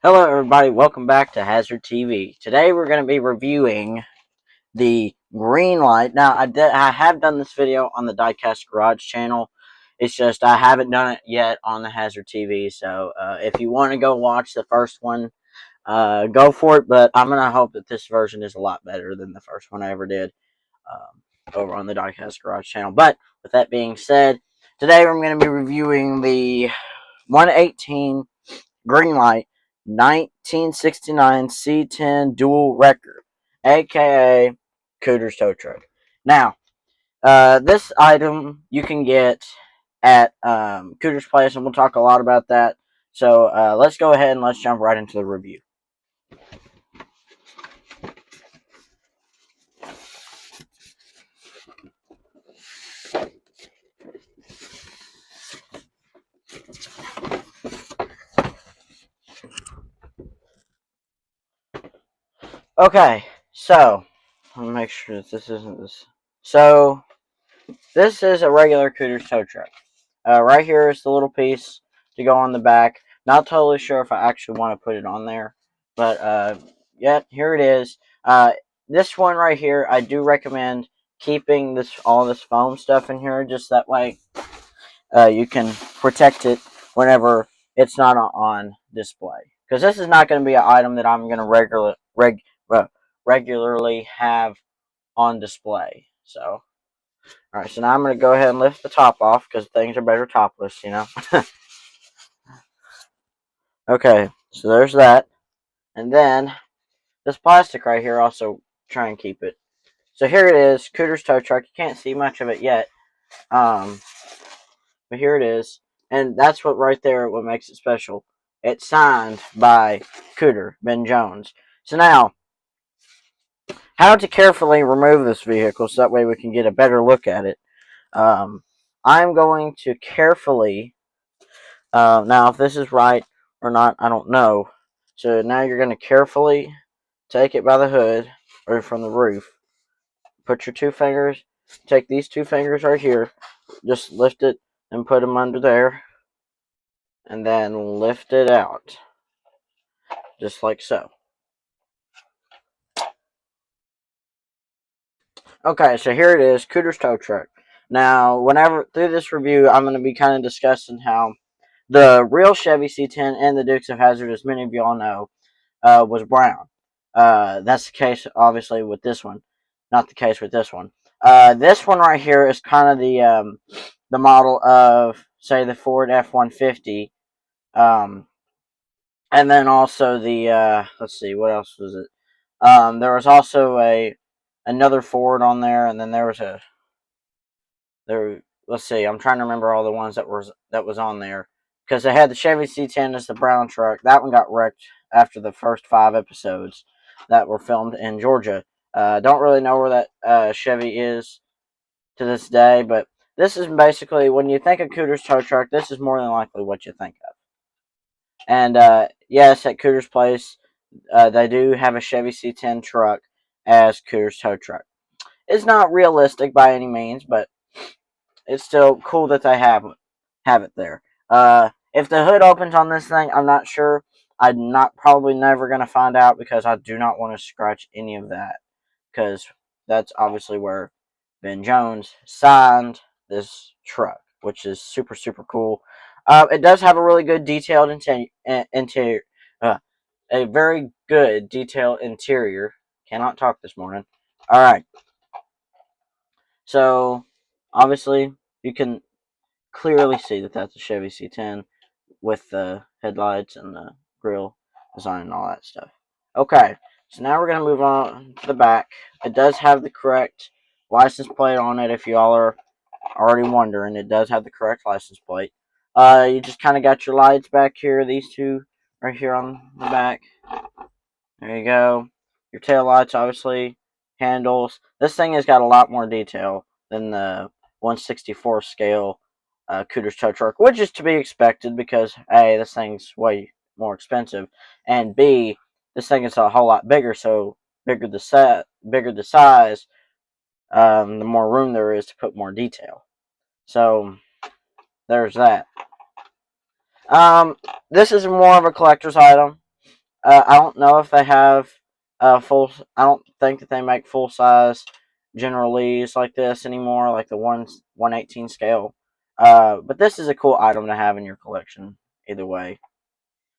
Hello everybody, welcome back to Hazard TV. Today we're going to be reviewing the green light. Now I have done this video on the Diecast Garage channel. It's just I haven't done it yet on the Hazard TV. So if you want to go watch the first one, go for it. But I'm going to hope that this version is a lot better than the first one I ever did over on the Diecast Garage channel. But with that being said, today we're going to be reviewing the 118 Greenlight 1969 C10 dual record, aka Cooter's tow truck. Now, this item you can get at Cooter's place, and we'll talk a lot about that. So let's go ahead and let's jump right into the review. Okay, so let me make sure that this isn't this. So this is a regular Cooter's tow truck. Right here is the little piece to go on the back. Not totally sure if I actually want to put it on there, but yeah, here it is. This one right here, I do recommend keeping all this foam stuff in here, just that way you can protect it whenever it's not on display. Because this is not going to be an item that I'm going to regularly have on display. So, alright, so now I'm going to go ahead and lift the top off because things are better topless, you know. Okay, so there's that. And then this plastic right here, also try and keep it. So here it is, Cooter's tow truck. You can't see much of it yet. But here it is. And that's what right there, what makes it special. It's signed by Cooter, Ben Jones. So now, how to carefully remove this vehicle so that way we can get a better look at it. I'm going to carefully, now if this is right or not, I don't know. So now you're going to carefully take it by the hood or from the roof. Put your two fingers, take these two fingers right here, just lift it and put them under there, and then lift it out, just like so. Okay, so here it is, Cooter's tow truck. Now, whenever through this review, I'm going to be kind of discussing how the real Chevy C10 and the Dukes of Hazzard, as many of y'all know, was brown. That's the case, obviously, with this one. Not the case with this one. This one right here is kind of the model of, say, the Ford F-150. And then also the, let's see, what else was it? There was also another Ford on there, and then there was let's see, I'm trying to remember all the ones that was on there. Because they had the Chevy C10 as the brown truck. That one got wrecked after the first 5 episodes that were filmed in Georgia. Don't really know where that Chevy is to this day, but this is basically, when you think of Cooter's tow truck, this is more than likely what you think of. And yes, at Cooter's place, they do have a Chevy C10 truck as Cooter's tow truck. It's not realistic by any means, but it's still cool that they have it there. If the hood opens on this thing, I'm not sure. I'm probably never going to find out because I do not want to scratch any of that. Because that's obviously where Ben Jones signed this truck, which is super, super cool. It does have a really good detailed interior. A very good detailed interior. Cannot talk this morning. Alright. So, obviously, you can clearly see that that's a Chevy C10 with the headlights and the grill design and all that stuff. Okay, so now we're going to move on to the back. It does have the correct license plate on it. If y'all are already wondering, it does have the correct license plate. You just kind of got your lights back here. These two right here on the back. There you go. Your tail lights, obviously. Handles. This thing has got a lot more detail than the 1/64 scale Cooter's tow truck, which is to be expected because A, this thing's way more expensive, and B, this thing is a whole lot bigger, so bigger the size, the more room there is to put more detail. So, there's that. This is more of a collector's item. I don't know if they have full. I don't think that they make full size General Lees like this anymore, like the 1/118 scale. But this is a cool item to have in your collection. Either way.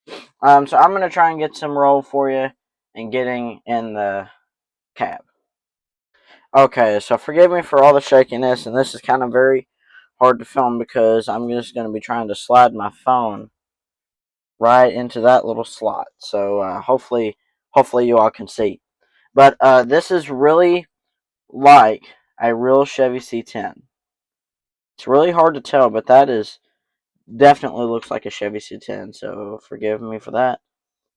So I'm gonna try and get some roll for you and getting in the cab. Okay, so forgive me for all the shakiness, and this is kind of very hard to film because I'm just gonna be trying to slide my phone right into that little slot. So hopefully you all can see. But this is really like a real Chevy C10. It's really hard to tell, but that is definitely looks like a Chevy C10. So forgive me for that.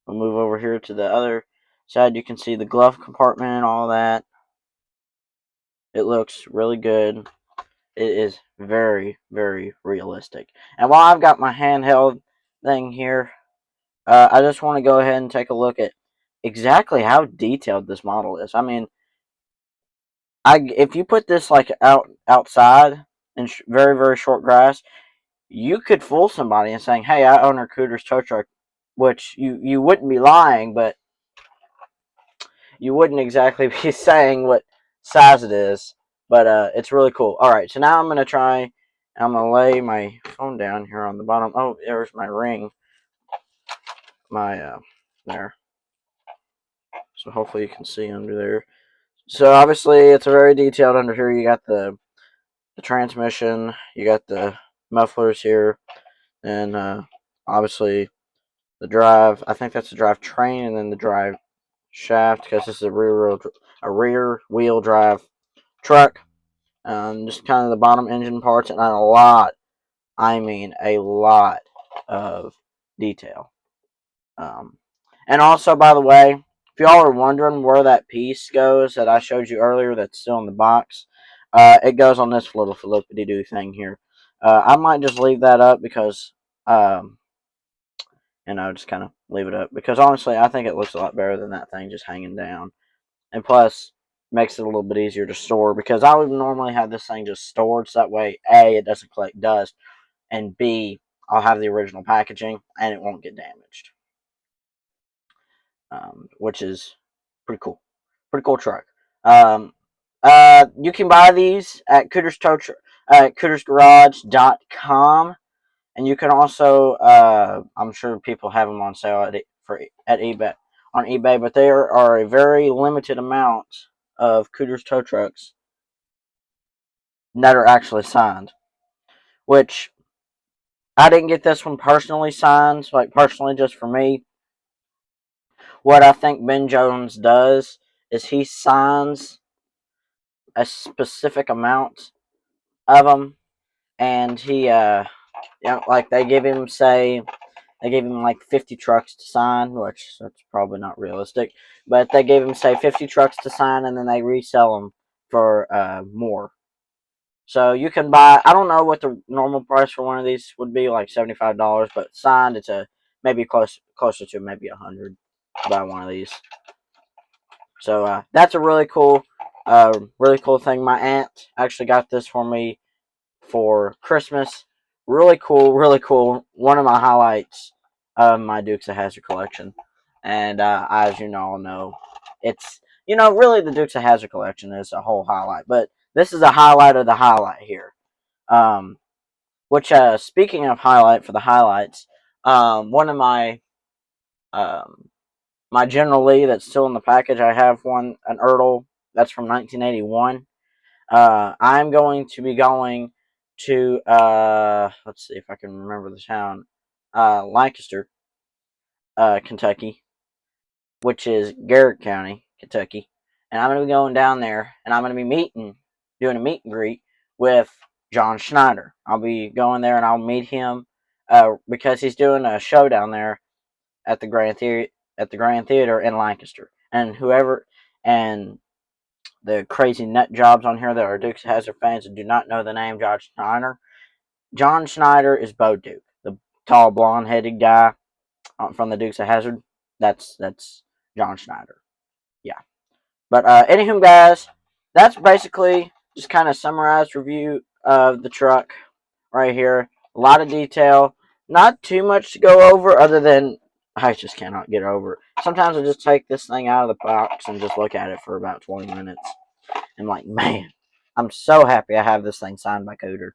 We'll move over here to the other side. You can see the glove compartment and all that. It looks really good. It is very, very realistic. And while I've got my handheld thing here, I just want to go ahead and take a look at exactly how detailed this model is. I mean, if you put this like outside in very, very short grass, you could fool somebody in saying, "Hey, I own a Cooter's tow truck," which you wouldn't be lying, but you wouldn't exactly be saying what size it is. But it's really cool. All right, so now I'm gonna try. I'm gonna lay my phone down here on the bottom. Oh, there's my ring. My there. So hopefully you can see under there. So obviously it's a very detailed under here. You got the transmission. You got the mufflers here, and obviously the drive. I think that's the drive train, and then the drive shaft because this is a rear wheel drive truck. Just kind of the bottom engine parts and a lot. I mean a lot of detail. Um, and also, by the way, if y'all are wondering where that piece goes that I showed you earlier, that's still in the box, it goes on this little flippity doo thing here. I might just leave that up because um, just kind of leave it up because honestly, I think it looks a lot better than that thing just hanging down. And plus, makes it a little bit easier to store because I would normally have this thing just stored so that way, A, it doesn't collect dust, and B, I'll have the original packaging and it won't get damaged, which is pretty cool. Pretty cool truck. Um, you can buy these at CootersGarage.com. And you can also, I'm sure people have them on sale at eBay on eBay, but there are a very limited amount of Cooter's tow trucks that are actually signed. Which I didn't get this one personally signed, like personally just for me. What I think Ben Jones does is he signs a specific amount of them, and he, like they give him say they gave him like 50 trucks to sign, which that's probably not realistic. But they gave him say 50 trucks to sign, and then they resell them for more. So you can buy. I don't know what the normal price for one of these would be, like $75, but signed it's a maybe closer to maybe 100 to buy one of these. So that's a really cool thing. My aunt actually got this for me for Christmas. Really cool, really cool. One of my highlights of my Dukes of Hazzard collection. And as you all know, it's really the Dukes of Hazzard collection is a whole highlight, but this is a highlight of the highlight here. Um, which speaking of highlight for the highlights, one of um, my General Lee that's still in the package. I have an Ertl that's from 1981. I'm going to be going to let's see if I can remember the town, Lancaster, Kentucky, which is Garrett County, Kentucky, and I'm going to be going down there, and I'm going to be doing a meet and greet with John Schneider. I'll be going there, and I'll meet him because he's doing a show down there at the Grand Theater in Lancaster, and the crazy nut jobs on here that are Dukes of Hazzard fans and do not know the name John Schneider. John Schneider is Bo Duke, the tall blonde headed guy from the Dukes of Hazzard. That's John Schneider. Yeah. But anywho, guys, that's basically just kind of summarized review of the truck right here. A lot of detail. Not too much to go over other than I just cannot get over it. Sometimes I just take this thing out of the box and just look at it for about 20 minutes. I'm like, man, I'm so happy I have this thing signed by Cooter.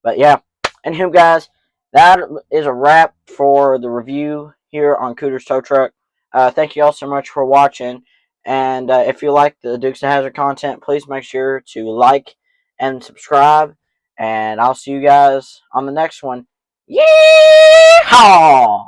But yeah, anywho, guys, that is a wrap for the review here on Cooter's Tow Truck. Thank you all so much for watching. And if you like the Dukes of Hazzard content, please make sure to like and subscribe. And I'll see you guys on the next one. Yeehaw!